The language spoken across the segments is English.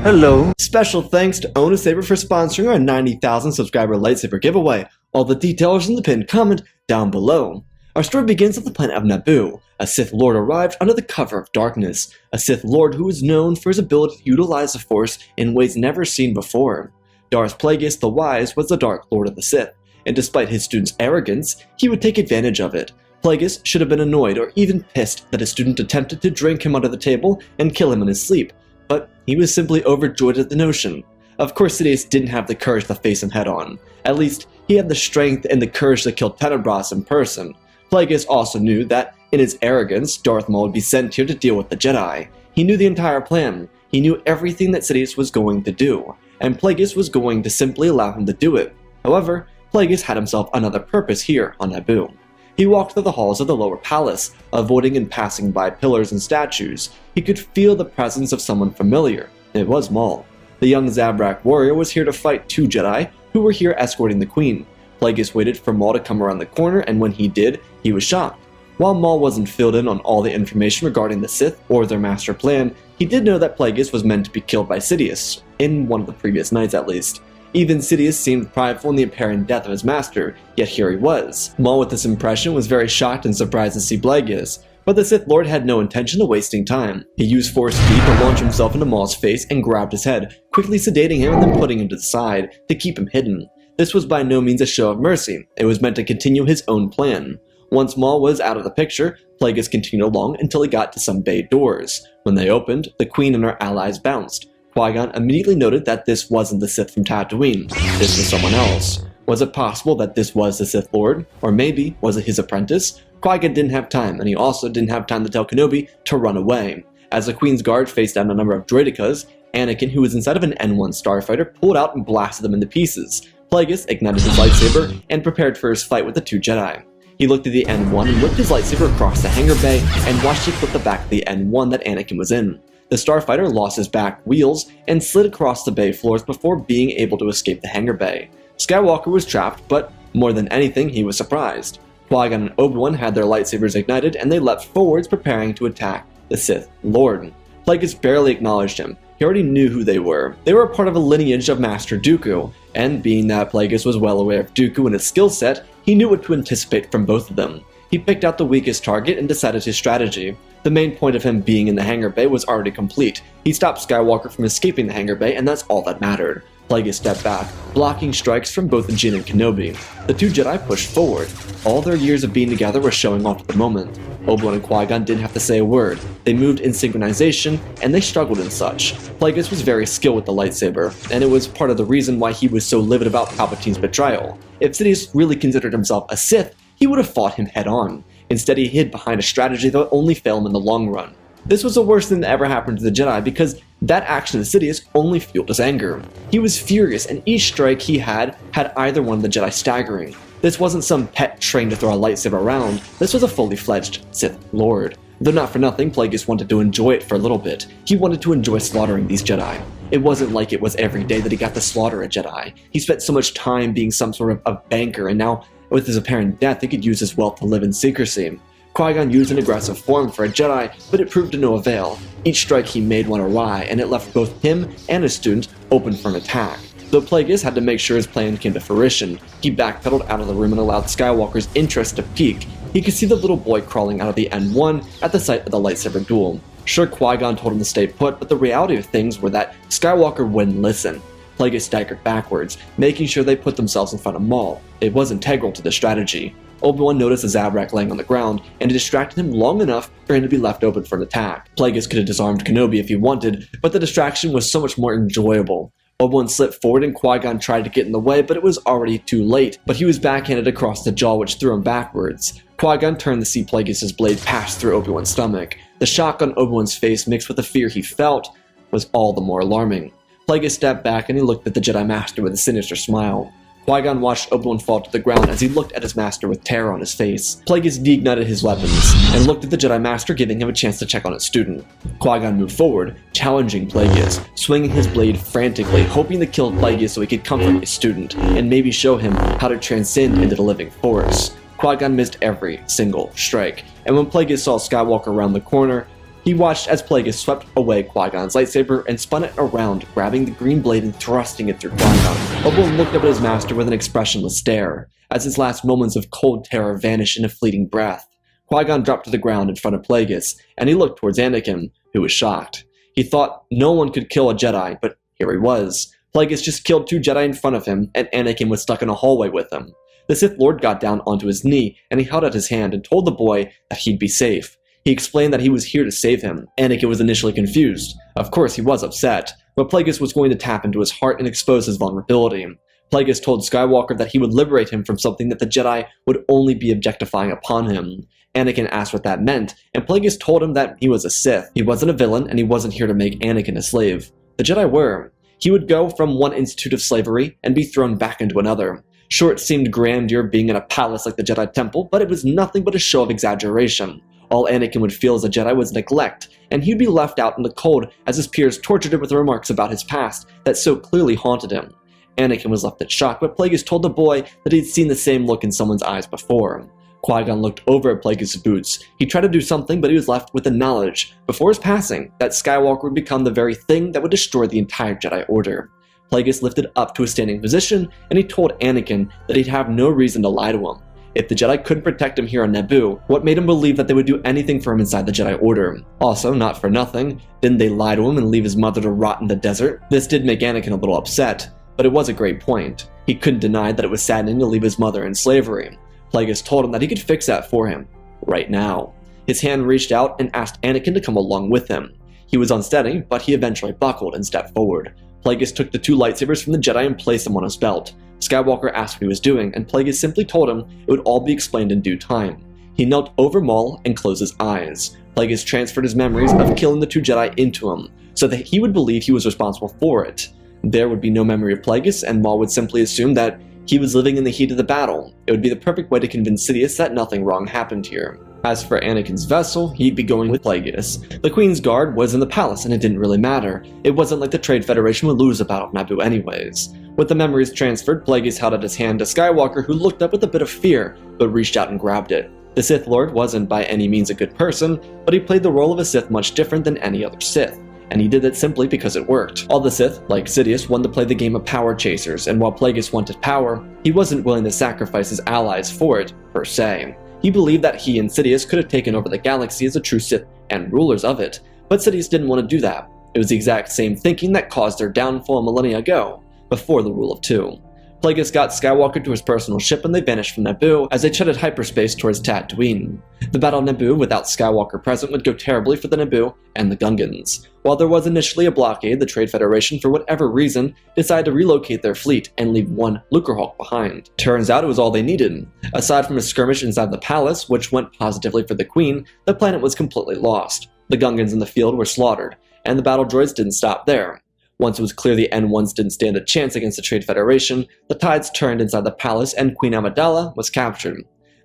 Hello. Special thanks to Own a Saber for sponsoring our 90,000 subscriber lightsaber giveaway. All the details in the pinned comment down below. Our story begins at the planet of Naboo. A Sith Lord arrived under the cover of darkness. A Sith Lord who was known for his ability to utilize the Force in ways never seen before. Darth Plagueis the Wise was the Dark Lord of the Sith, and despite his student's arrogance, he would take advantage of it. Plagueis should have been annoyed or even pissed that his student attempted to drink him under the table and kill him in his sleep, but he was simply overjoyed at the notion. Of course, Sidious didn't have the courage to face him head-on. At least, he had the strength and the courage to kill Tenebras in person. Plagueis also knew that, in his arrogance, Darth Maul would be sent here to deal with the Jedi. He knew the entire plan. He knew everything that Sidious was going to do, and Plagueis was going to simply allow him to do it. However, Plagueis had himself another purpose here on Naboo. He walked through the halls of the lower palace, avoiding and passing by pillars and statues. He could feel the presence of someone familiar. It was Maul. The young Zabrak warrior was here to fight two Jedi, who were here escorting the Queen. Plagueis waited for Maul to come around the corner, and when he did, he was shocked. While Maul wasn't filled in on all the information regarding the Sith or their master plan, he did know that Plagueis was meant to be killed by Sidious, in one of the previous nights at least. Even Sidious seemed prideful in the apparent death of his master, yet here he was. Maul with this impression was very shocked and surprised to see Plagueis, but the Sith Lord had no intention of wasting time. He used Force speed to launch himself into Maul's face and grabbed his head, quickly sedating him and then putting him to the side to keep him hidden. This was by no means a show of mercy, it was meant to continue his own plan. Once Maul was out of the picture, Plagueis continued along until he got to some bay doors. When they opened, the Queen and her allies bounced. Qui-Gon immediately noted that this wasn't the Sith from Tatooine. This was someone else. Was it possible that this was the Sith Lord? Or maybe, was it his apprentice? Qui-Gon didn't have time, and he also didn't have time to tell Kenobi to run away. As the Queen's Guard faced down a number of droidekas, Anakin, who was inside of an N1 starfighter, pulled out and blasted them into pieces. Plagueis ignited his lightsaber and prepared for his fight with the two Jedi. He looked at the N1 and whipped his lightsaber across the hangar bay and watched it flip the back of the N1 that Anakin was in. The starfighter lost his back wheels and slid across the bay floors before being able to escape the hangar bay. Skywalker was trapped, but more than anything, he was surprised. Qui-Gon and Obi Wan had their lightsabers ignited and they leapt forwards preparing to attack the Sith Lord. Plagueis barely acknowledged him. He already knew who they were. They were a part of a lineage of Master Dooku, and being that Plagueis was well aware of Dooku and his skill set, he knew what to anticipate from both of them. He picked out the weakest target and decided his strategy. The main point of him being in the hangar bay was already complete. He stopped Skywalker from escaping the hangar bay, and that's all that mattered. Plagueis stepped back, blocking strikes from both Jinn and Kenobi. The two Jedi pushed forward. All their years of being together were showing off at the moment. Obi-Wan and Qui-Gon didn't have to say a word. They moved in synchronization, and they struggled in such. Plagueis was very skilled with the lightsaber, and it was part of the reason why he was so livid about Palpatine's betrayal. If Sidious really considered himself a Sith, he would have fought him head-on. Instead, he hid behind a strategy that would only fail him in the long run. This was the worst thing that ever happened to the Jedi because that action of Sidious only fueled his anger. He was furious, and each strike he had either one of the Jedi staggering. This wasn't some pet trained to throw a lightsaber around, this was a fully fledged Sith Lord. Though not for nothing, Plagueis wanted to enjoy it for a little bit. He wanted to enjoy slaughtering these Jedi. It wasn't like it was every day that he got to slaughter a Jedi. He spent so much time being some sort of a banker, and now, with his apparent death, he could use his wealth to live in secrecy. Qui-Gon used an aggressive form for a Jedi, but it proved to no avail. Each strike he made went awry, and it left both him and his student open for an attack. Though Plagueis had to make sure his plan came to fruition, he backpedaled out of the room and allowed Skywalker's interest to peak. He could see the little boy crawling out of the N1 at the sight of the lightsaber duel. Sure, Qui-Gon told him to stay put, but the reality of things were that Skywalker wouldn't listen. Plagueis staggered backwards, making sure they put themselves in front of Maul. It was integral to the strategy. Obi-Wan noticed the Zabrak laying on the ground, and it distracted him long enough for him to be left open for an attack. Plagueis could have disarmed Kenobi if he wanted, but the distraction was so much more enjoyable. Obi-Wan slipped forward and Qui-Gon tried to get in the way, but it was already too late. But he was backhanded across the jaw, which threw him backwards. Qui-Gon turned to see Plagueis' blade pass through Obi-Wan's stomach. The shock on Obi-Wan's face mixed with the fear he felt was all the more alarming. Plagueis stepped back and he looked at the Jedi Master with a sinister smile. Qui-Gon watched Obi-Wan fall to the ground as he looked at his master with terror on his face. Plagueis deignited his weapons and looked at the Jedi Master, giving him a chance to check on his student. Qui-Gon moved forward, challenging Plagueis, swinging his blade frantically, hoping to kill Plagueis so he could comfort his student and maybe show him how to transcend into the living Force. Qui-Gon missed every single strike, and when Plagueis saw Skywalker around the corner, He watched as Plagueis swept away Qui-Gon's lightsaber and spun it around, grabbing the green blade and thrusting it through Qui-Gon. Obi-Wan looked up at his master with an expressionless stare, as his last moments of cold terror vanished in a fleeting breath. Qui-Gon dropped to the ground in front of Plagueis, and he looked towards Anakin, who was shocked. He thought no one could kill a Jedi, but here he was. Plagueis just killed 2 Jedi in front of him, and Anakin was stuck in a hallway with him. The Sith Lord got down onto his knee, and he held out his hand and told the boy that he'd be safe. He explained that he was here to save him. Anakin was initially confused. Of course, he was upset, but Plagueis was going to tap into his heart and expose his vulnerability. Plagueis told Skywalker that he would liberate him from something that the Jedi would only be objectifying upon him. Anakin asked what that meant, and Plagueis told him that he was a Sith. He wasn't a villain, and he wasn't here to make Anakin a slave. The Jedi were. He would go from one institute of slavery and be thrown back into another. Sure, it seemed grandeur being in a palace like the Jedi Temple, but it was nothing but a show of exaggeration. All Anakin would feel as a Jedi was neglect, and he'd be left out in the cold as his peers tortured him with remarks about his past that so clearly haunted him. Anakin was left in shock, but Plagueis told the boy that he'd seen the same look in someone's eyes before. Qui-Gon looked over at Plagueis' boots. He tried to do something, but he was left with the knowledge, before his passing, that Skywalker would become the very thing that would destroy the entire Jedi Order. Plagueis lifted up to a standing position, and he told Anakin that he'd have no reason to lie to him. If the Jedi couldn't protect him here on Naboo, what made him believe that they would do anything for him inside the Jedi Order? Also, not for nothing, didn't they lie to him and leave his mother to rot in the desert? This did make Anakin a little upset, but it was a great point. He couldn't deny that it was saddening to leave his mother in slavery. Plagueis told him that he could fix that for him, right now. His hand reached out and asked Anakin to come along with him. He was unsteady, but he eventually buckled and stepped forward. Plagueis took the 2 lightsabers from the Jedi and placed them on his belt. Skywalker asked what he was doing, and Plagueis simply told him it would all be explained in due time. He knelt over Maul and closed his eyes. Plagueis transferred his memories of killing the 2 Jedi into him, so that he would believe he was responsible for it. There would be no memory of Plagueis, and Maul would simply assume that he was living in the heat of the battle. It would be the perfect way to convince Sidious that nothing wrong happened here. As for Anakin's vessel, he'd be going with Plagueis. The Queen's Guard was in the palace, and it didn't really matter. It wasn't like the Trade Federation would lose a battle of Naboo anyways. With the memories transferred, Plagueis held out his hand to Skywalker, who looked up with a bit of fear, but reached out and grabbed it. The Sith Lord wasn't by any means a good person, but he played the role of a Sith much different than any other Sith, and he did it simply because it worked. All the Sith, like Sidious, wanted to play the game of power chasers, and while Plagueis wanted power, he wasn't willing to sacrifice his allies for it, per se. He believed that he and Sidious could have taken over the galaxy as a true Sith and rulers of it, but Sidious didn't want to do that. It was the exact same thinking that caused their downfall millennia ago, before the Rule of Two. Plagueis got Skywalker to his personal ship and they vanished from Naboo as they charted hyperspace towards Tatooine. The battle of Naboo without Skywalker present would go terribly for the Naboo and the Gungans. While there was initially a blockade, the Trade Federation, for whatever reason, decided to relocate their fleet and leave one Lucrehulk behind. Turns out it was all they needed. Aside from a skirmish inside the palace, which went positively for the Queen, the planet was completely lost. The Gungans in the field were slaughtered, and the battle droids didn't stop there. Once it was clear the N1s didn't stand a chance against the Trade Federation, the tides turned inside the palace and Queen Amidala was captured.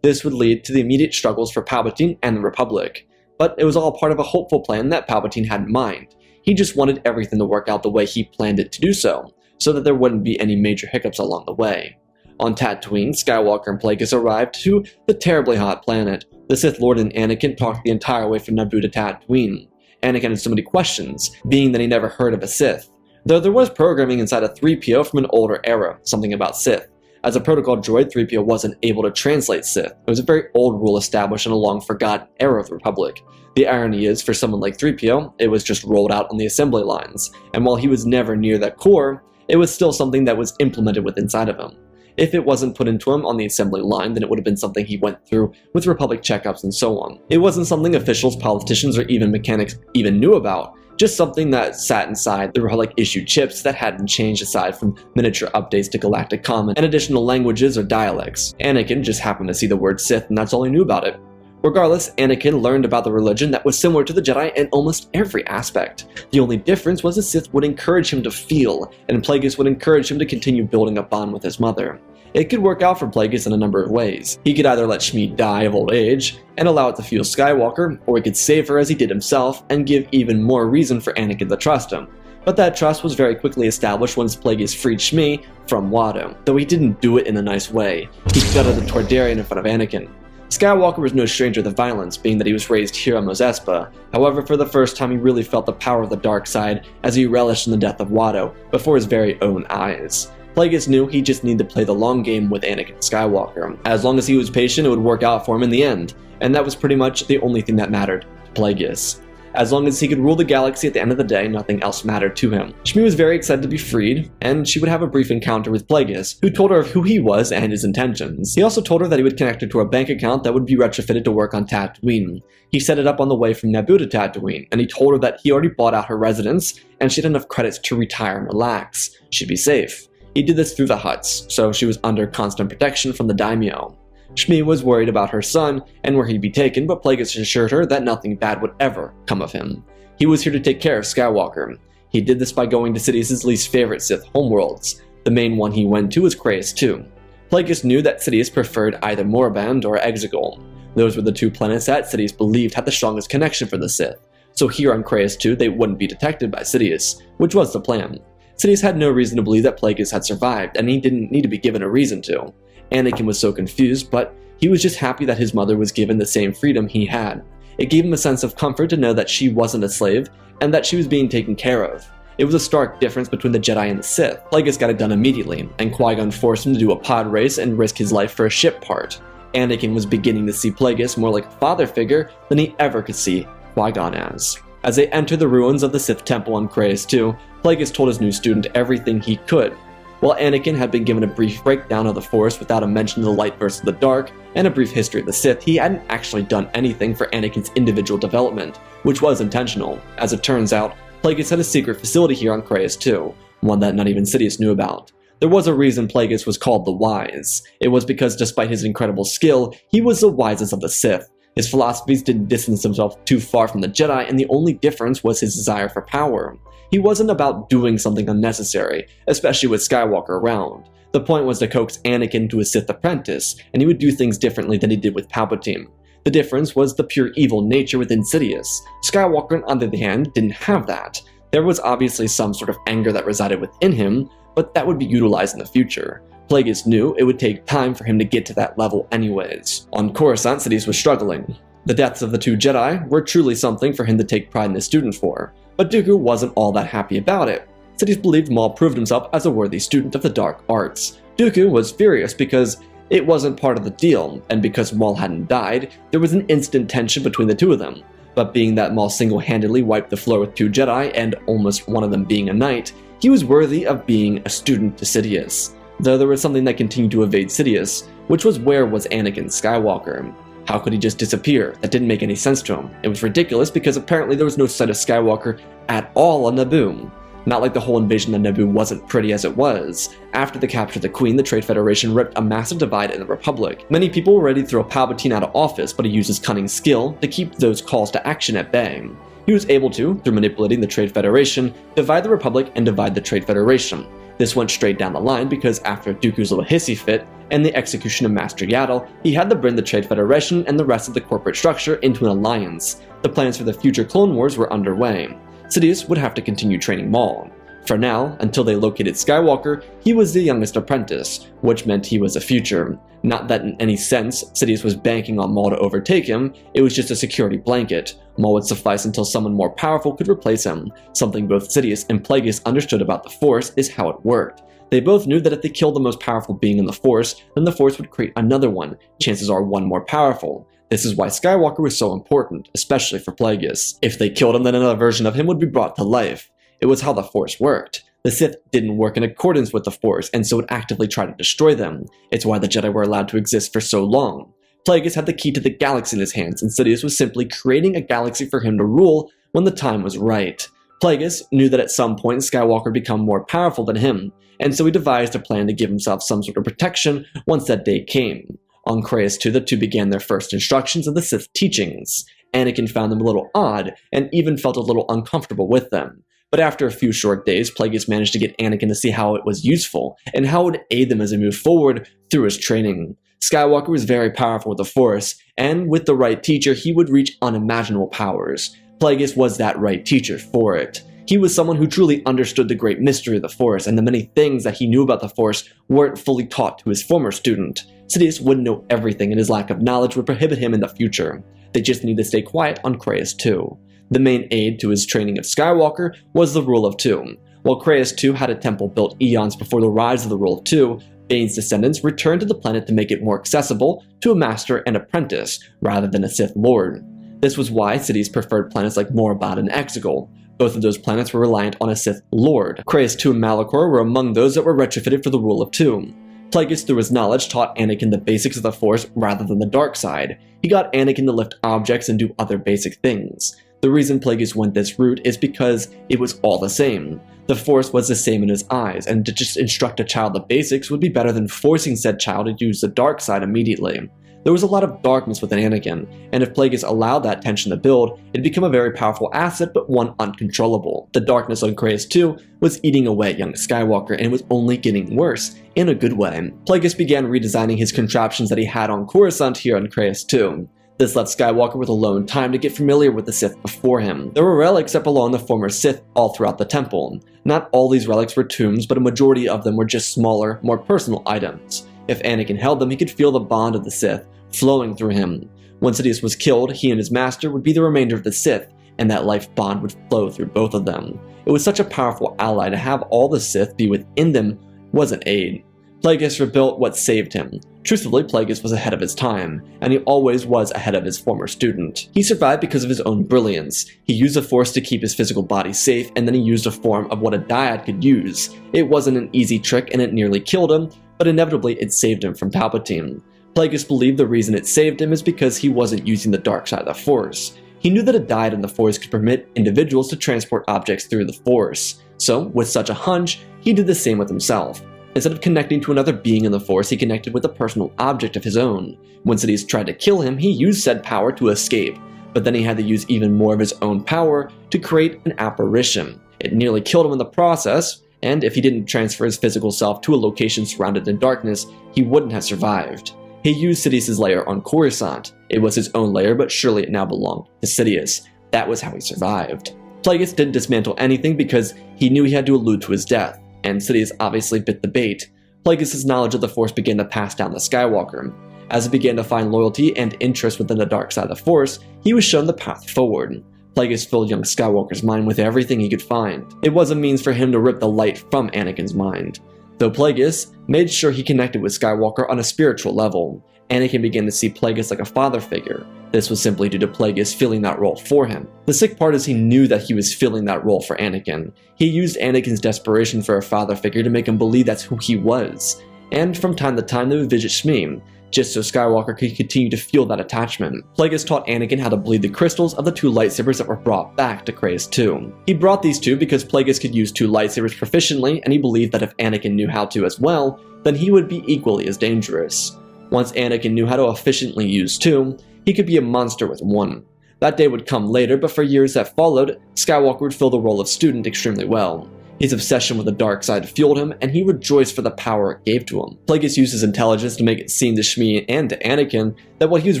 This would lead to the immediate struggles for Palpatine and the Republic. But it was all part of a hopeful plan that Palpatine had in mind. He just wanted everything to work out the way he planned it to do so that there wouldn't be any major hiccups along the way. On Tatooine, Skywalker and Plagueis arrived to the terribly hot planet. The Sith Lord and Anakin talked the entire way from Naboo to Tatooine. Anakin had so many questions, being that he never heard of a Sith. Though there was programming inside a 3PO from an older era, something about Sith. As a protocol droid, 3PO wasn't able to translate Sith. It was a very old rule established in a long-forgotten era of the Republic. The irony is, for someone like 3PO, it was just rolled out on the assembly lines, and while he was never near that core, it was still something that was implemented with inside of him. If it wasn't put into him on the assembly line, then it would have been something he went through with Republic checkups and so on. It wasn't something officials, politicians, or even mechanics even knew about. Just something that sat inside the Republic-issued chips that hadn't changed aside from miniature updates to Galactic Common and additional languages or dialects. Anakin just happened to see the word Sith and that's all he knew about it. Regardless, Anakin learned about the religion that was similar to the Jedi in almost every aspect. The only difference was the Sith would encourage him to feel, and Plagueis would encourage him to continue building a bond with his mother. It could work out for Plagueis in a number of ways. He could either let Shmi die of old age and allow it to fuel Skywalker, or he could save her as he did himself and give even more reason for Anakin to trust him. But that trust was very quickly established once Plagueis freed Shmi from Watto, though he didn't do it in a nice way. He gutted the Toydarian in front of Anakin. Skywalker was no stranger to violence, being that he was raised here on Mos Espa. However, for the first time he really felt the power of the dark side as he relished in the death of Watto before his very own eyes. Plagueis knew he just needed to play the long game with Anakin Skywalker. As long as he was patient, it would work out for him in the end, and that was pretty much the only thing that mattered to Plagueis. As long as he could rule the galaxy at the end of the day, nothing else mattered to him. Shmi was very excited to be freed, and she would have a brief encounter with Plagueis, who told her of who he was and his intentions. He also told her that he would connect her to a bank account that would be retrofitted to work on Tatooine. He set it up on the way from Naboo to Tatooine, and he told her that he already bought out her residence, and she had enough credits to retire and relax. She'd be safe. He did this through the Hutts, so she was under constant protection from the daimyo. Shmi was worried about her son and where he'd be taken, but Plagueis assured her that nothing bad would ever come of him. He was here to take care of Skywalker. He did this by going to Sidious' least favorite Sith homeworlds. The main one he went to was Kraiss II. Plagueis knew that Sidious preferred either Moraband or Exegol. Those were the two planets that Sidious believed had the strongest connection for the Sith, so here on Kraiss II they wouldn't be detected by Sidious, which was the plan. Sidious had no reason to believe that Plagueis had survived, and he didn't need to be given a reason to. Anakin was so confused, but he was just happy that his mother was given the same freedom he had. It gave him a sense of comfort to know that she wasn't a slave, and that she was being taken care of. It was a stark difference between the Jedi and the Sith. Plagueis got it done immediately, and Qui Gon forced him to do a pod race and risk his life for a ship part. Anakin was beginning to see Plagueis more like a father figure than he ever could see Qui Gon as. As they entered the ruins of the Sith Temple on Kraiss II, Plagueis told his new student everything he could. While Anakin had been given a brief breakdown of the Force without a mention of the light versus the dark, and a brief history of the Sith, he hadn't actually done anything for Anakin's individual development, which was intentional. As it turns out, Plagueis had a secret facility here on Kraiss II, one that not even Sidious knew about. There was a reason Plagueis was called the Wise. It was because despite his incredible skill, he was the wisest of the Sith. His philosophies didn't distance himself too far from the Jedi, and the only difference was his desire for power. He wasn't about doing something unnecessary, especially with Skywalker around. The point was to coax Anakin to a Sith apprentice, and he would do things differently than he did with Palpatine. The difference was the pure evil nature within Sidious. Skywalker, on the other hand, didn't have that. There was obviously some sort of anger that resided within him, but that would be utilized in the future. Plagueis knew it would take time for him to get to that level anyways. On Coruscant, Sidious was struggling. The deaths of the two Jedi were truly something for him to take pride in his student for, but Dooku wasn't all that happy about it. Sidious believed Maul proved himself as a worthy student of the dark arts. Dooku was furious because it wasn't part of the deal, and because Maul hadn't died, there was an instant tension between the two of them. But being that Maul single-handedly wiped the floor with two Jedi, and almost one of them being a knight, he was worthy of being a student to Sidious. Though there was something that continued to evade Sidious, which was where was Anakin Skywalker. How could he just disappear? That didn't make any sense to him. It was ridiculous because apparently there was no sight of Skywalker at all on Naboo. Not like the whole invasion of Naboo wasn't pretty as it was. After the capture of the Queen, the Trade Federation ripped a massive divide in the Republic. Many people were ready to throw Palpatine out of office, but he used his cunning skill to keep those calls to action at bay. He was able to, through manipulating the Trade Federation, divide the Republic and divide the Trade Federation. This went straight down the line because after Dooku's little hissy fit and the execution of Master Yaddle, he had to bring the Trade Federation and the rest of the corporate structure into an alliance. The plans for the future Clone Wars were underway. Sidious would have to continue training Maul. For now, until they located Skywalker, he was the youngest apprentice, which meant he was a future. Not that in any sense, Sidious was banking on Maul to overtake him, it was just a security blanket. Maul would suffice until someone more powerful could replace him. Something both Sidious and Plagueis understood about the Force is how it worked. They both knew that if they killed the most powerful being in the Force, then the Force would create another one, chances are one more powerful. This is why Skywalker was so important, especially for Plagueis. If they killed him, then another version of him would be brought to life. It was how the Force worked. The Sith didn't work in accordance with the Force, and so would actively try to destroy them. It's why the Jedi were allowed to exist for so long. Plagueis had the key to the galaxy in his hands, and Sidious was simply creating a galaxy for him to rule when the time was right. Plagueis knew that at some point Skywalker would become more powerful than him, and so he devised a plan to give himself some sort of protection once that day came. On Kraiss II, the two began their first instructions of the Sith teachings. Anakin found them a little odd, and even felt a little uncomfortable with them. But after a few short days, Plagueis managed to get Anakin to see how it was useful, and how it would aid them as they moved forward through his training. Skywalker was very powerful with the Force, and with the right teacher, he would reach unimaginable powers. Plagueis was that right teacher for it. He was someone who truly understood the great mystery of the Force, and the many things that he knew about the Force weren't fully taught to his former student. Sidious wouldn't know everything, and his lack of knowledge would prohibit him in the future. They just needed to stay quiet on Kraiss II. The main aid to his training of Skywalker was the Rule of Two. While Kraiss II had a temple built eons before the rise of the Rule of Two, Bane's descendants returned to the planet to make it more accessible to a Master and Apprentice, rather than a Sith Lord. This was why Sidious preferred planets like Morabad and Exegol. Both of those planets were reliant on a Sith Lord. Kraiss II and Malachor were among those that were retrofitted for the Rule of Two. Plagueis, through his knowledge, taught Anakin the basics of the Force rather than the dark side. He got Anakin to lift objects and do other basic things. The reason Plagueis went this route is because it was all the same. The Force was the same in his eyes, and to just instruct a child the basics would be better than forcing said child to use the dark side immediately. There was a lot of darkness within Anakin, and if Plagueis allowed that tension to build, it'd become a very powerful asset, but one uncontrollable. The darkness on Kraiss II was eating away at young Skywalker, and it was only getting worse, in a good way. Plagueis began redesigning his contraptions that he had on Coruscant here on Kraiss II. This left Skywalker with alone time to get familiar with the Sith before him. There were relics that belonged to former Sith all throughout the temple. Not all these relics were tombs, but a majority of them were just smaller, more personal items. If Anakin held them, he could feel the bond of the Sith flowing through him. When Sidious was killed, he and his master would be the remainder of the Sith, and that life bond would flow through both of them. It was such a powerful ally. To have all the Sith be within them was an aid. Plagueis rebuilt what saved him. Truthfully, Plagueis was ahead of his time, and he always was ahead of his former student. He survived because of his own brilliance. He used the Force to keep his physical body safe, and then he used a form of what a dyad could use. It wasn't an easy trick, and it nearly killed him, but inevitably it saved him from Palpatine. Plagueis believed the reason it saved him is because he wasn't using the dark side of the Force. He knew that a dyad in the Force could permit individuals to transport objects through the Force. So, with such a hunch, he did the same with himself. Instead of connecting to another being in the Force, he connected with a personal object of his own. When Sidious tried to kill him, he used said power to escape, but then he had to use even more of his own power to create an apparition. It nearly killed him in the process, and if he didn't transfer his physical self to a location surrounded in darkness, he wouldn't have survived. He used Sidious's lair on Coruscant. It was his own lair, but surely it now belonged to Sidious. That was how he survived. Plagueis didn't dismantle anything because he knew he had to allude to his death, and Sidious obviously bit the bait. Plagueis' knowledge of the Force began to pass down to Skywalker. As he began to find loyalty and interest within the dark side of the Force, he was shown the path forward. Plagueis filled young Skywalker's mind with everything he could find. It was a means for him to rip the light from Anakin's mind. Though Plagueis made sure he connected with Skywalker on a spiritual level, Anakin began to see Plagueis like a father figure. This was simply due to Plagueis filling that role for him. The sick part is he knew that he was filling that role for Anakin. He used Anakin's desperation for a father figure to make him believe that's who he was. And from time to time they would visit Shmi, just so Skywalker could continue to feel that attachment. Plagueis taught Anakin how to bleed the crystals of the two lightsabers that were brought back to Kraiss II. He brought these two because Plagueis could use two lightsabers proficiently, and he believed that if Anakin knew how to as well, then he would be equally as dangerous. Once Anakin knew how to efficiently use two, he could be a monster with one. That day would come later, but for years that followed, Skywalker would fill the role of student extremely well. His obsession with the dark side fueled him, and he rejoiced for the power it gave to him. Plagueis used his intelligence to make it seem to Shmi and to Anakin that what he was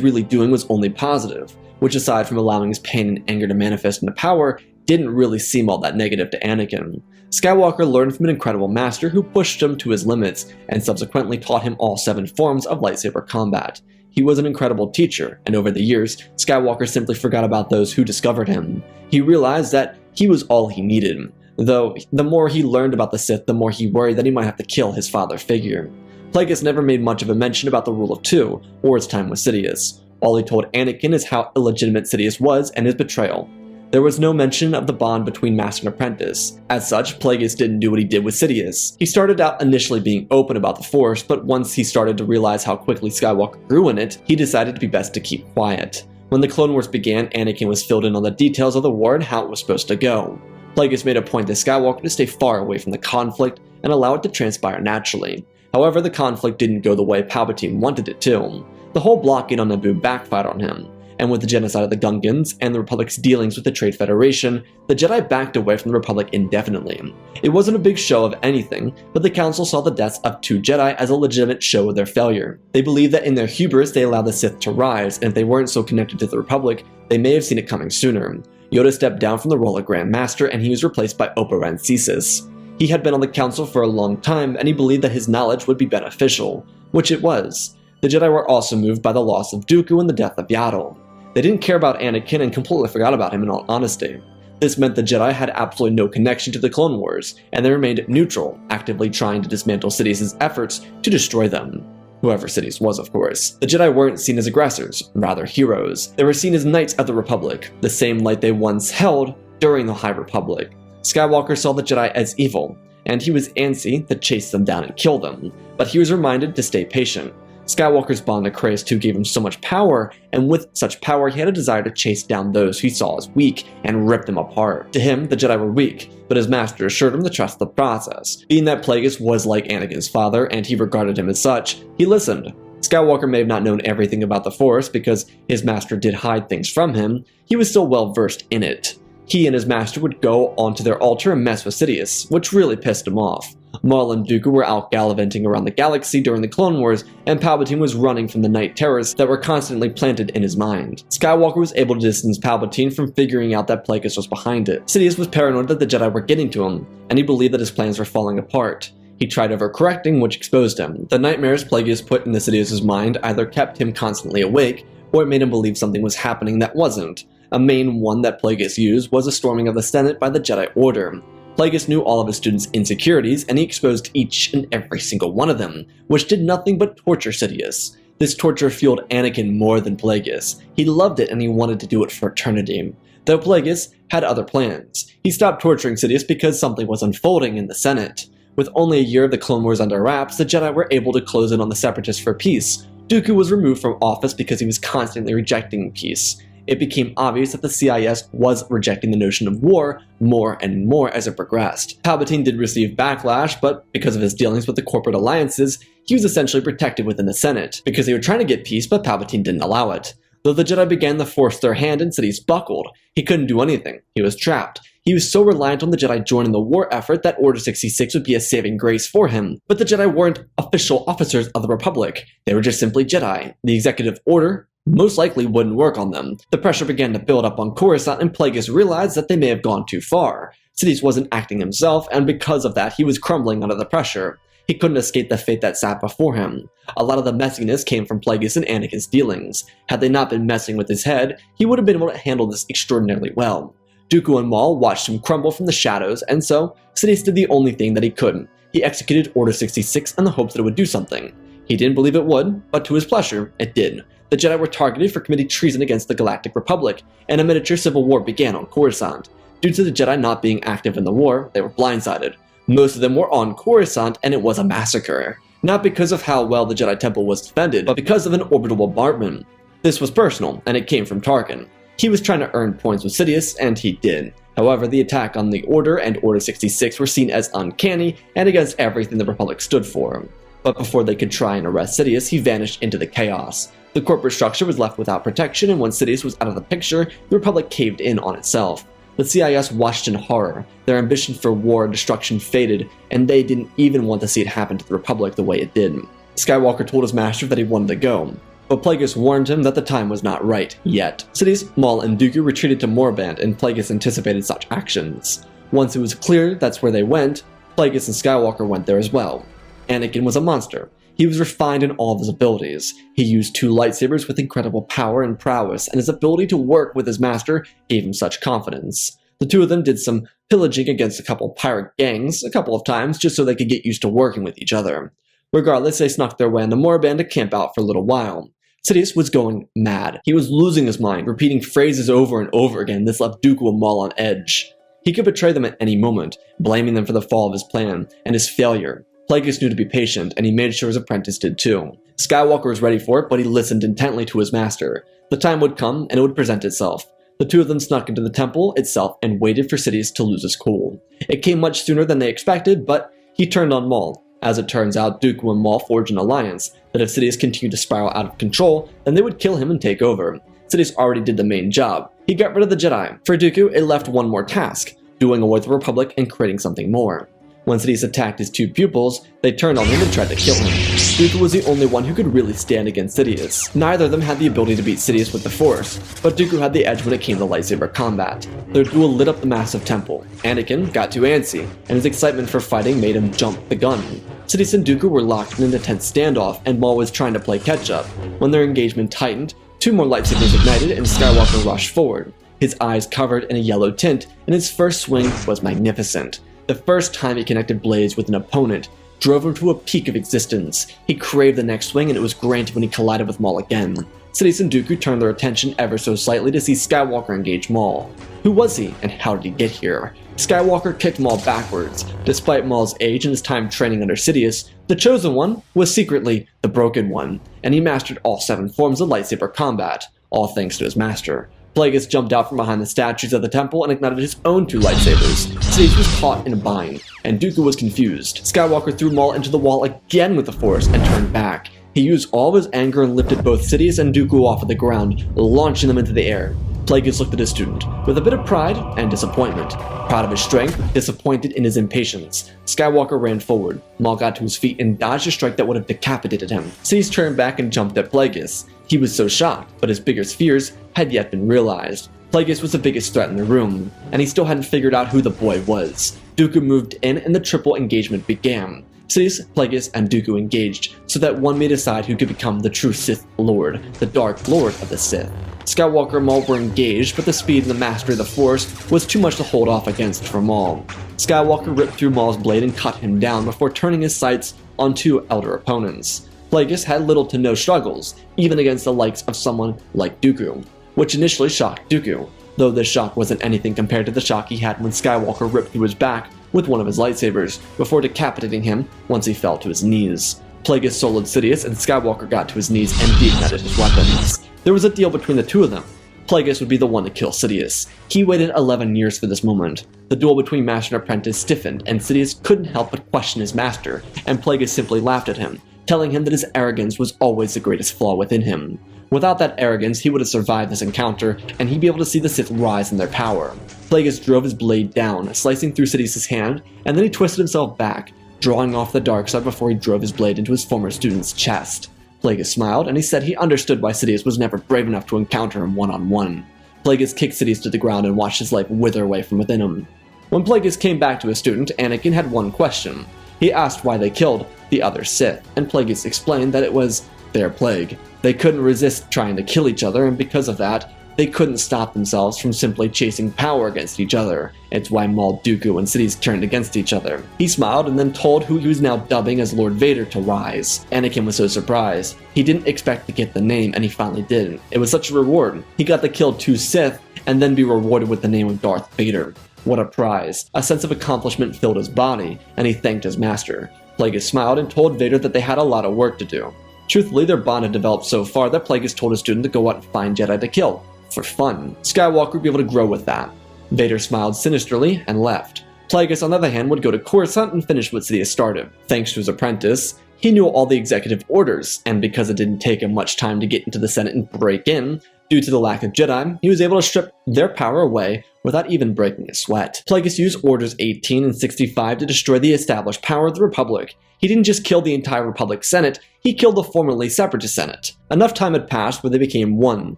really doing was only positive, which aside from allowing his pain and anger to manifest into power, didn't really seem all that negative to Anakin. Skywalker learned from an incredible master who pushed him to his limits, and subsequently taught him all 7 forms of lightsaber combat. He was an incredible teacher, and over the years, Skywalker simply forgot about those who discovered him. He realized that he was all he needed. Though, the more he learned about the Sith, the more he worried that he might have to kill his father figure. Plagueis never made much of a mention about the Rule of Two, or his time with Sidious. All he told Anakin is how illegitimate Sidious was and his betrayal. There was no mention of the bond between Master and Apprentice. As such, Plagueis didn't do what he did with Sidious. He started out initially being open about the Force, but once he started to realize how quickly Skywalker grew in it, he decided to be best to keep quiet. When the Clone Wars began, Anakin was filled in on the details of the war and how it was supposed to go. Plagueis made a point to Skywalker to stay far away from the conflict and allow it to transpire naturally. However, the conflict didn't go the way Palpatine wanted it to. The whole blockade on Naboo backfired on him, and with the genocide of the Gungans and the Republic's dealings with the Trade Federation, the Jedi backed away from the Republic indefinitely. It wasn't a big show of anything, but the Council saw the deaths of 2 Jedi as a legitimate show of their failure. They believed that in their hubris they allowed the Sith to rise, and if they weren't so connected to the Republic, they may have seen it coming sooner. Yoda stepped down from the role of Grand Master and he was replaced by Obi Wan Kenobi. He had been on the council for a long time and he believed that his knowledge would be beneficial, which it was. The Jedi were also moved by the loss of Dooku and the death of Yaddle. They didn't care about Anakin and completely forgot about him in all honesty. This meant the Jedi had absolutely no connection to the Clone Wars, and they remained neutral, actively trying to dismantle Sidious' efforts to destroy them. Whoever Sidious was, of course. The Jedi weren't seen as aggressors, rather heroes. They were seen as knights of the Republic, the same light they once held during the High Republic. Skywalker saw the Jedi as evil, and he was antsy to chase them down and kill them, but he was reminded to stay patient. Skywalker's bond to Kraiss II gave him so much power, and with such power he had a desire to chase down those he saw as weak and rip them apart. To him, the Jedi were weak, but his master assured him to trust the process. Being that Plagueis was like Anakin's father, and he regarded him as such, he listened. Skywalker may have not known everything about the Force because his master did hide things from him, he was still well versed in it. He and his master would go onto their altar and mess with Sidious, which really pissed him off. Maul and Dooku were out gallivanting around the galaxy during the Clone Wars, and Palpatine was running from the night terrors that were constantly planted in his mind. Skywalker was able to distance Palpatine from figuring out that Plagueis was behind it. Sidious was paranoid that the Jedi were getting to him, and he believed that his plans were falling apart. He tried overcorrecting, which exposed him. The nightmares Plagueis put into Sidious's mind either kept him constantly awake, or it made him believe something was happening that wasn't. A main one that Plagueis used was a storming of the Senate by the Jedi Order. Plagueis knew all of his students' insecurities, and he exposed each and every single one of them, which did nothing but torture Sidious. This torture fueled Anakin more than Plagueis. He loved it and he wanted to do it for eternity. Though Plagueis had other plans. He stopped torturing Sidious because something was unfolding in the Senate. With only a year of the Clone Wars under wraps, the Jedi were able to close in on the Separatists for peace. Dooku was removed from office because he was constantly rejecting peace. It became obvious that the CIS was rejecting the notion of war more and more as it progressed. Palpatine did receive backlash, but because of his dealings with the corporate alliances, he was essentially protected within the Senate, because they were trying to get peace, but Palpatine didn't allow it. Though the Jedi began to force their hand and Sidious buckled, he couldn't do anything. He was trapped. He was so reliant on the Jedi joining the war effort that Order 66 would be a saving grace for him. But the Jedi weren't official officers of the Republic. They were just simply Jedi. The executive order most likely wouldn't work on them. The pressure began to build up on Coruscant, and Plagueis realized that they may have gone too far. Sidious wasn't acting himself, and because of that, he was crumbling under the pressure. He couldn't escape the fate that sat before him. A lot of the messiness came from Plagueis and Anakin's dealings. Had they not been messing with his head, he would have been able to handle this extraordinarily well. Dooku and Maul watched him crumble from the shadows, and so Sidious did the only thing that he couldn't. He executed Order 66 in the hopes that it would do something. He didn't believe it would, but to his pleasure, it did. The Jedi were targeted for committing treason against the Galactic Republic, and a miniature civil war began on Coruscant. Due to the Jedi not being active in the war, they were blindsided. Most of them were on Coruscant, and it was a massacre. Not because of how well the Jedi Temple was defended, but because of an orbital bombardment. This was personal, and it came from Tarkin. He was trying to earn points with Sidious, and he did. However, the attack on the Order and Order 66 were seen as uncanny and against everything the Republic stood for. But before they could try and arrest Sidious, he vanished into the chaos. The corporate structure was left without protection, and when Sidious was out of the picture, the Republic caved in on itself. The CIS watched in horror. Their ambition for war and destruction faded, and they didn't even want to see it happen to the Republic the way it did. Skywalker told his master that he wanted to go, but Plagueis warned him that the time was not right, yet. Sidious, Maul, and Dooku retreated to Morband, and Plagueis anticipated such actions. Once it was clear that's where they went, Plagueis and Skywalker went there as well. Anakin was a monster. He was refined in all of his abilities. He used 2 lightsabers with incredible power and prowess, and his ability to work with his master gave him such confidence. The two of them did some pillaging against a couple pirate gangs a couple of times just so they could get used to working with each other. Regardless, they snuck their way into Morband to camp out for a little while. Sidious was going mad. He was losing his mind, repeating phrases over and over again. This left Dooku and Maul on edge. He could betray them at any moment, blaming them for the fall of his plan and his failure. Plagueis knew to be patient, and he made sure his apprentice did too. Skywalker was ready for it, but he listened intently to his master. The time would come, and it would present itself. The two of them snuck into the temple itself and waited for Sidious to lose his cool. It came much sooner than they expected, but he turned on Maul. As it turns out, Dooku and Maul forged an alliance, that if Sidious continued to spiral out of control, then they would kill him and take over. Sidious already did the main job. He got rid of the Jedi. For Dooku, it left one more task, doing away with the Republic and creating something more. When Sidious attacked his two pupils, they turned on him and tried to kill him. Dooku was the only one who could really stand against Sidious. Neither of them had the ability to beat Sidious with the Force, but Dooku had the edge when it came to lightsaber combat. Their duel lit up the massive temple. Anakin got too antsy, and his excitement for fighting made him jump the gun. Sidious and Dooku were locked in an intense standoff, and Maul was trying to play catch-up. When their engagement tightened, two more lightsabers ignited and Skywalker rushed forward. His eyes covered in a yellow tint, and his first swing was magnificent. The first time he connected blades with an opponent drove him to a peak of existence. He craved the next swing, and it was granted when he collided with Maul again. Sidious and Dooku turned their attention ever so slightly to see Skywalker engage Maul. Who was he, and how did he get here? Skywalker kicked Maul backwards. Despite Maul's age and his time training under Sidious, the Chosen One was secretly the Broken One, and he mastered all 7 forms of lightsaber combat, all thanks to his master. Plagueis jumped out from behind the statues of the temple and ignited his own 2 lightsabers. Sidious was caught in a bind, and Dooku was confused. Skywalker threw Maul into the wall again with the Force and turned back. He used all of his anger and lifted both Sidious and Dooku off of the ground, launching them into the air. Plagueis looked at his student with a bit of pride and disappointment. Proud of his strength, disappointed in his impatience. Skywalker ran forward. Maul got to his feet and dodged a strike that would have decapitated him. Sidious turned back and jumped at Plagueis. He was so shocked, but his biggest fears had yet been realized. Plagueis was the biggest threat in the room, and he still hadn't figured out who the boy was. Dooku moved in and the triple engagement began. Sidious, Plagueis, and Dooku engaged, so that one may decide who could become the true Sith Lord, the Dark Lord of the Sith. Skywalker and Maul were engaged, but the speed and the mastery of the Force was too much to hold off against for Maul. Skywalker ripped through Maul's blade and cut him down before turning his sights on 2 elder opponents. Plagueis had little to no struggles, even against the likes of someone like Dooku, which initially shocked Dooku, though this shock wasn't anything compared to the shock he had when Skywalker ripped through his back with one of his lightsabers, before decapitating him once he fell to his knees. Plagueis soloed Sidious, and Skywalker got to his knees and deignited his weapons. There was a deal between the two of them. Plagueis would be the one to kill Sidious. He waited 11 years for this moment. The duel between Master and Apprentice stiffened, and Sidious couldn't help but question his master, and Plagueis simply laughed at him, telling him that his arrogance was always the greatest flaw within him. Without that arrogance, he would have survived this encounter, and he'd be able to see the Sith rise in their power. Plagueis drove his blade down, slicing through Sidious's hand, and then he twisted himself back, drawing off the dark side before he drove his blade into his former student's chest. Plagueis smiled, and he said he understood why Sidious was never brave enough to encounter him one-on-one. Plagueis kicked Sidious to the ground and watched his life wither away from within him. When Plagueis came back to his student, Anakin had one question. He asked why they killed the other Sith, and Plagueis explained that it was their plague. They couldn't resist trying to kill each other, and because of that, they couldn't stop themselves from simply chasing power against each other. It's why Maul, Dooku, and Sidious turned against each other. He smiled and then told who he was now dubbing as Lord Vader to rise. Anakin was so surprised. He didn't expect to get the name, and he finally did. It was such a reward. He got to kill 2 Sith, and then be rewarded with the name of Darth Vader. What a prize. A sense of accomplishment filled his body, and he thanked his master. Plagueis smiled and told Vader that they had a lot of work to do. Truthfully, their bond had developed so far that Plagueis told his student to go out and find Jedi to kill. For fun. Skywalker would be able to grow with that. Vader smiled sinisterly and left. Plagueis, on the other hand, would go to Coruscant and finish what Sidious started. Thanks to his apprentice, he knew all the executive orders, and because it didn't take him much time to get into the Senate and break in, due to the lack of Jedi, he was able to strip their power away without even breaking a sweat. Plagueis used Orders 18 and 65 to destroy the established power of the Republic. He didn't just kill the entire Republic Senate, he killed the formerly Separatist Senate. Enough time had passed where they became one,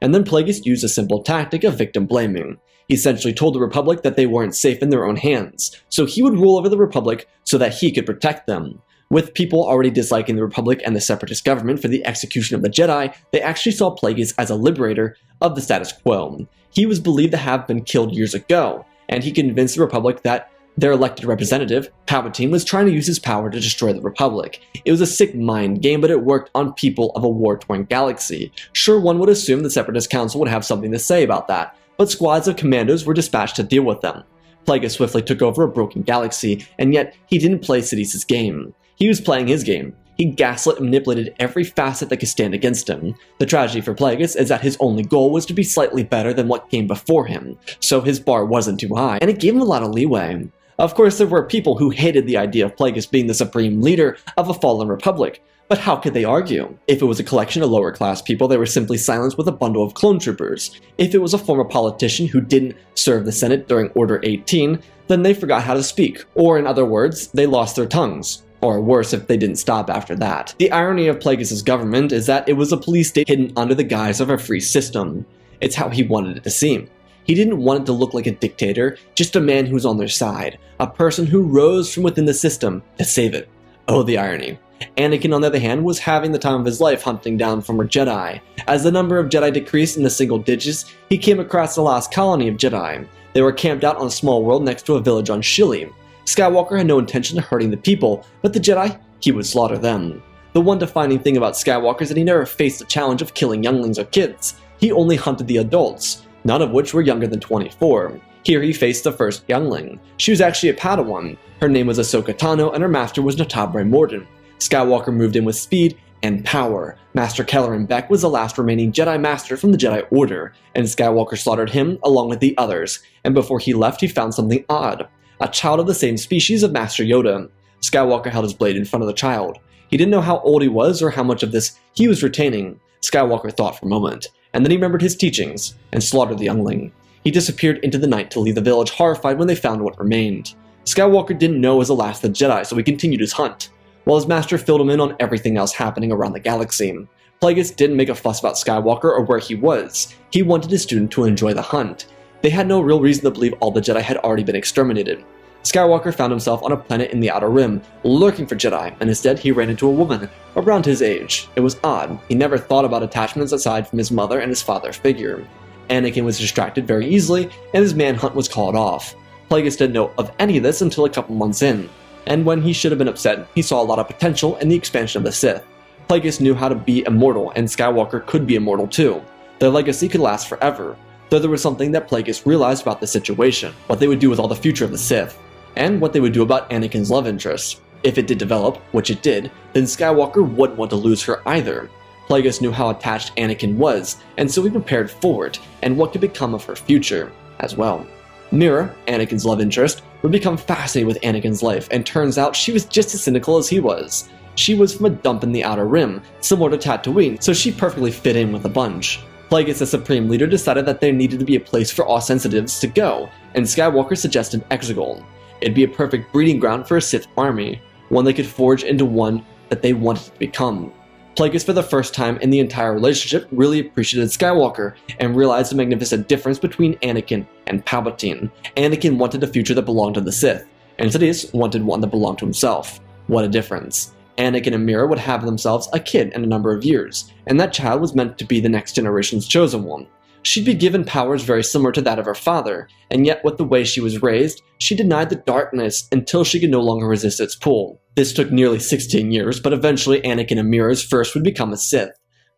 and then Plagueis used a simple tactic of victim blaming. He essentially told the Republic that they weren't safe in their own hands, so he would rule over the Republic so that he could protect them. With people already disliking the Republic and the Separatist government for the execution of the Jedi, they actually saw Plagueis as a liberator of the status quo. He was believed to have been killed years ago, and he convinced the Republic that their elected representative, Palpatine, was trying to use his power to destroy the Republic. It was a sick mind game, but it worked on people of a war-torn galaxy. Sure, one would assume the Separatist Council would have something to say about that, but squads of commandos were dispatched to deal with them. Plagueis swiftly took over a broken galaxy, and yet he didn't play Sidious's game. He was playing his game. He gaslit and manipulated every facet that could stand against him. The tragedy for Plagueis is that his only goal was to be slightly better than what came before him, so his bar wasn't too high, and it gave him a lot of leeway. Of course, there were people who hated the idea of Plagueis being the supreme leader of a fallen republic, but how could they argue? If it was a collection of lower-class people, they were simply silenced with a bundle of clone troopers. If it was a former politician who didn't serve the Senate during Order 18, then they forgot how to speak, or in other words, they lost their tongues. Or worse if they didn't stop after that. The irony of Plagueis' government is that it was a police state hidden under the guise of a free system. It's how he wanted it to seem. He didn't want it to look like a dictator, just a man who's on their side, a person who rose from within the system to save it. Oh, the irony. Anakin, on the other hand, was having the time of his life hunting down former Jedi. As the number of Jedi decreased in the single digits, he came across the last colony of Jedi. They were camped out on a small world next to a village on Shili. Skywalker had no intention of hurting the people, but the Jedi, he would slaughter them. The one defining thing about Skywalker is that he never faced the challenge of killing younglings or kids. He only hunted the adults, none of which were younger than 24. Here he faced the first youngling. She was actually a Padawan. Her name was Ahsoka Tano, and her master was Natabre Morden. Skywalker moved in with speed and power. Master Kelleran Beck was the last remaining Jedi Master from the Jedi Order, and Skywalker slaughtered him along with the others, and before he left he found something odd. A child of the same species of Master Yoda. Skywalker held his blade in front of the child. He didn't know how old he was or how much of this he was retaining. Skywalker thought for a moment, and then he remembered his teachings, and slaughtered the youngling. He disappeared into the night to leave the village horrified when they found what remained. Skywalker didn't know it was the last of the Jedi, so he continued his hunt, while his master filled him in on everything else happening around the galaxy. Plagueis didn't make a fuss about Skywalker or where he was. He wanted his student to enjoy the hunt. They had no real reason to believe all the Jedi had already been exterminated. Skywalker found himself on a planet in the Outer Rim, lurking for Jedi, and instead he ran into a woman, around his age. It was odd. He never thought about attachments aside from his mother and his father figure. Anakin was distracted very easily, and his manhunt was called off. Plagueis didn't know of any of this until a couple months in, and when he should have been upset, he saw a lot of potential in the expansion of the Sith. Plagueis knew how to be immortal, and Skywalker could be immortal too. Their legacy could last forever, though there was something that Plagueis realized about the situation, what they would do with all the future of the Sith, and what they would do about Anakin's love interest. If it did develop, which it did, then Skywalker wouldn't want to lose her either. Plagueis knew how attached Anakin was, and so he prepared for it, and what could become of her future, as well. Mira, Anakin's love interest, would become fascinated with Anakin's life, and turns out she was just as cynical as he was. She was from a dump in the Outer Rim, similar to Tatooine, so she perfectly fit in with the bunch. Plagueis, the Supreme Leader, decided that there needed to be a place for all sensitives to go, and Skywalker suggested Exegol. It'd be a perfect breeding ground for a Sith army, one they could forge into one that they wanted to become. Plagueis, for the first time in the entire relationship, really appreciated Skywalker and realized the magnificent difference between Anakin and Palpatine. Anakin wanted a future that belonged to the Sith, and Sidious wanted one that belonged to himself. What a difference. Anakin and Mira would have themselves a kid in a number of years, and that child was meant to be the next generation's chosen one. She'd be given powers very similar to that of her father, and yet with the way she was raised, she denied the darkness until she could no longer resist its pull. This took nearly 16 years, but eventually Anakin and Mira's first would become a Sith.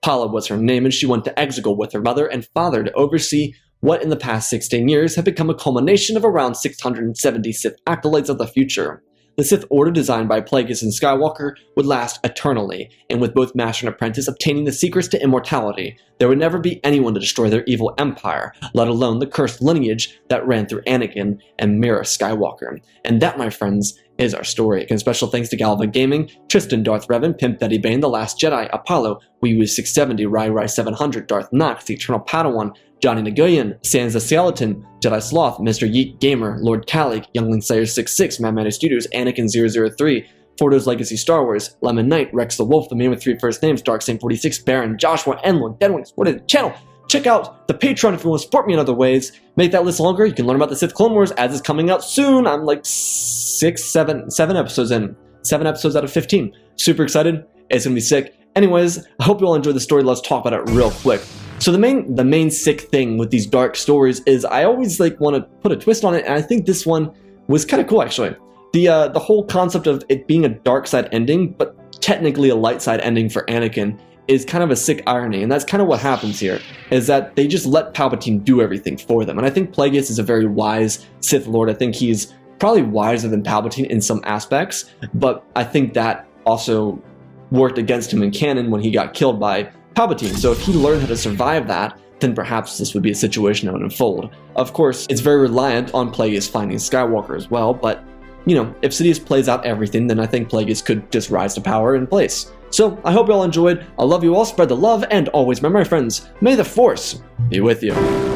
Paula was her name, and she went to Exegol with her mother and father to oversee what in the past 16 years had become a culmination of around 670 Sith acolytes of the future. The Sith Order designed by Plagueis and Skywalker would last eternally, and with both Master and Apprentice obtaining the secrets to immortality, there would never be anyone to destroy their evil empire, let alone the cursed lineage that ran through Anakin and Mira Skywalker. And that, my friends, is our story. Again, special thanks to Galva Gaming, Tristan, Darth Revan, Pimp Daddy Bane, The Last Jedi, Apollo, Wee 670, Rai 700, Darth Nox, The Eternal Padawan, Johnny Nagoyan, Sans the Skeleton, Jedi Sloth, Mr. Yeet Gamer, Lord Calic, Youngling Slayer 66, Mad Matter Studios, Anakin 003, Fordo's Legacy Star Wars, Lemon Knight, Rex the Wolf, the man with 3 first names, Dark Saint 46, Baron, Joshua, and Lord Deadwing, supported the channel. Check out the Patreon if you want to support me in other ways. Make that list longer. You can learn about the Sith Clone Wars as it's coming out soon. I'm like 7 episodes in. 7 episodes out of 15. Super excited. It's gonna be sick. Anyways, I hope you all enjoyed the story. Let's talk about it real quick. So the main sick thing with these dark stories is I always want to put a twist on it, and I think this one was kind of cool actually. The whole concept of it being a dark side ending, but technically a light side ending for Anakin, is kind of a sick irony, and that's kind of what happens here, is that they just let Palpatine do everything for them. And I think Plagueis is a very wise Sith Lord. I think he's probably wiser than Palpatine in some aspects, but I think that also worked against him in canon when he got killed by Palpatine, so if he learned how to survive that, then perhaps this would be a situation that would unfold. Of course, it's very reliant on Plagueis finding Skywalker as well, but, you know, if Sidious plays out everything, then I think Plagueis could just rise to power in place. So, I hope you all enjoyed. I love you all, spread the love, and always remember, my friends, may the Force be with you.